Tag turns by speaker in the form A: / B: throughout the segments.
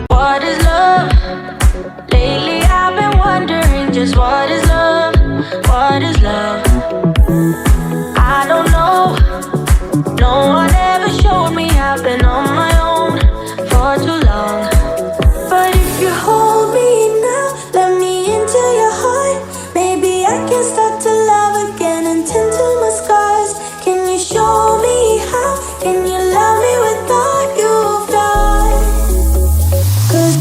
A: What is love? Lately I've been wondering just what is love? What is love? I don't know. No one ever showed me. I've been on my own for too long. But if you hold me now, let me into your heart. Maybe I can start to love again and tend to my scars. Can you show me how? Can you love me without you've done? 'Cause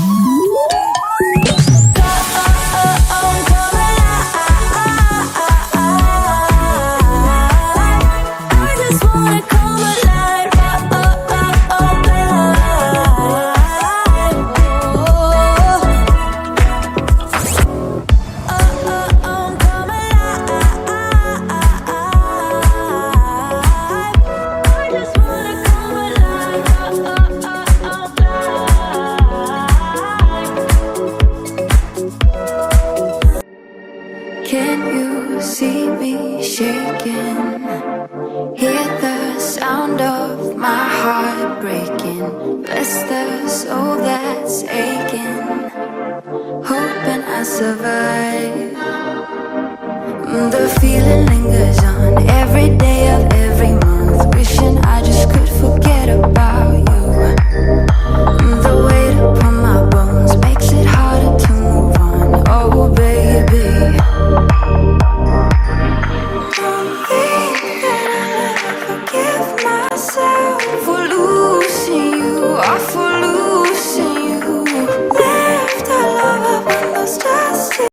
B: Can you see me shaking? Hear the sound of my heart breaking. Bless the soul that's aching, hoping I survive. The feeling lingers on every day of every month.